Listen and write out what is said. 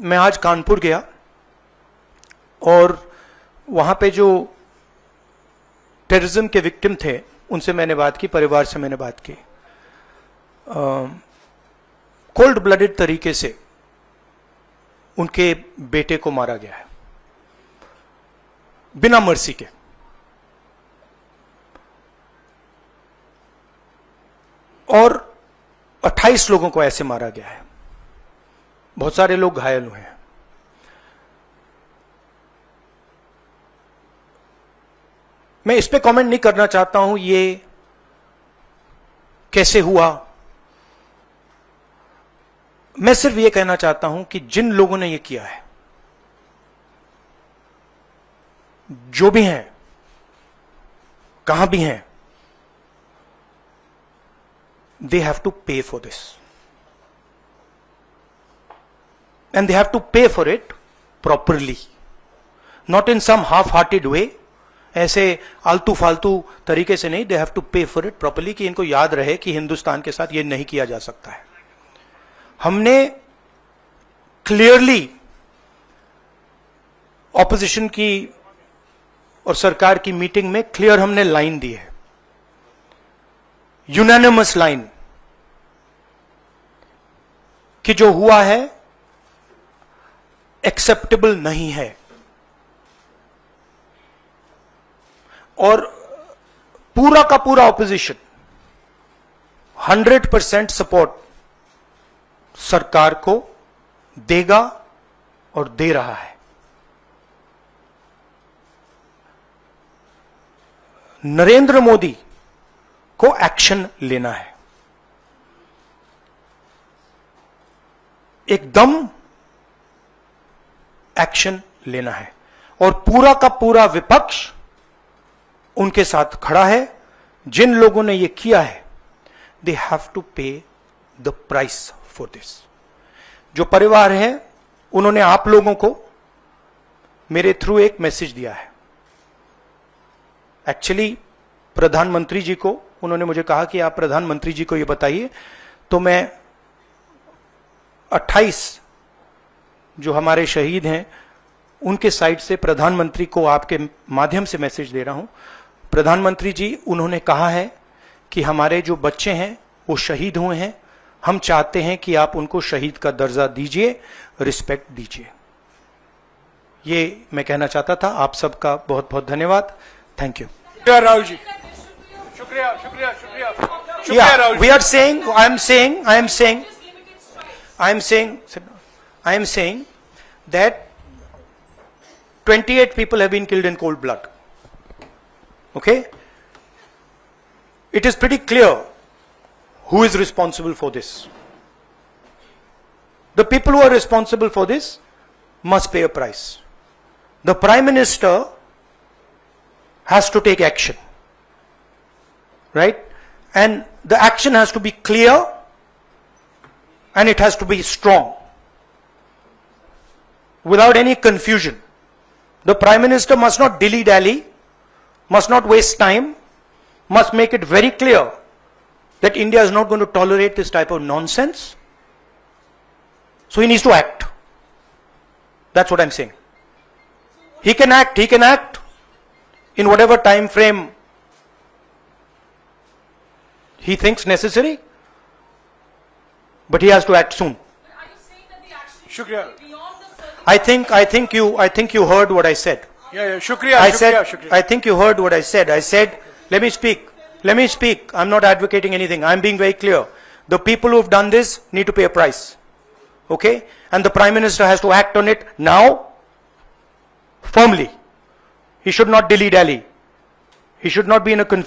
मैं आज कानपुर गया और वहां पे जो टेररिज्म के विक्टिम थे उनसे मैंने बात की, परिवार से मैंने बात की। कोल्ड ब्लडेड तरीके से उनके बेटे को मारा गया है, बिना मर्सी के। और 28 लोगों को ऐसे मारा गया है, बहुत सारे लोग घायल हुए हैं। मैं इस पे कमेंट नहीं करना चाहता हूं ये कैसे हुआ। मैं सिर्फ ये कहना चाहता हूं कि जिन लोगों ने ये किया है, जो भी हैं, कहां भी हैं, they have to pay for this and they have to pay for it properly, not in some half-hearted way, ऐसे आलतू फालतू तरीके से नहीं। they have to pay for it properly, कि इनको याद रहे कि हिंदुस्तान के साथ ये नहीं किया जा सकता है। हमने क्लियरली ऑपोजिशन की और सरकार की मीटिंग में क्लियर हमने लाइन दी है, यूनानिमस लाइन, कि जो हुआ है एक्सेप्टेबल नहीं है। और पूरा का पूरा ऑपोजिशन 100% सपोर्ट सरकार को देगा और दे रहा है। नरेंद्र मोदी को एक्शन लेना है, एकदम एक्शन लेना है। और पूरा का पूरा विपक्ष उनके साथ खड़ा है। जिन लोगों ने ये किया है, दे हैव टू पे द प्राइस फॉर दिस। जो परिवार है, उन्होंने आप लोगों को मेरे थ्रू एक मैसेज दिया है। एक्चुअली प्रधानमंत्री जी को उन्होंने मुझे कहा कि आप प्रधानमंत्री जी को ये बताइए, तो मैं 28 जो हमारे शहीद हैं उनके साइड से प्रधानमंत्री को आपके माध्यम से मैसेज दे रहा हूं। प्रधानमंत्री जी, उन्होंने कहा है कि हमारे जो बच्चे हैं वो शहीद हुए हैं, हम चाहते हैं कि आप उनको शहीद का दर्जा दीजिए, रिस्पेक्ट दीजिए। ये मैं कहना चाहता था। आप सबका बहुत बहुत धन्यवाद। Thank you. राहुल जी, शुक्रिया शुक्रिया शुक्रिया शुक्रिया Rahul. We are saying, I am saying that 28 people have been killed in cold blood. Okay? It is pretty clear who is responsible for this. The people who are responsible for this must pay a price. The Prime Minister has to take action. Right? And the action has to be clear and it has to be strong, without any confusion. The Prime Minister must not dilly-dally, must not waste time, must make it very clear that India is not going to tolerate this type of nonsense. So he needs to act. That's what I'm saying. He can act in whatever time frame he thinks necessary, but he has to act soon. Are you saying that the action Shukriya. should be beyond the I think you heard what I said. Yeah, shukriya, shukriya. I think you heard what I said. I said, let me speak. I'm not advocating anything. I'm being very clear. The people who've done this need to pay a price. Okay? And the Prime Minister has to act on it now, firmly. He should not dilly-dally. He should not be in a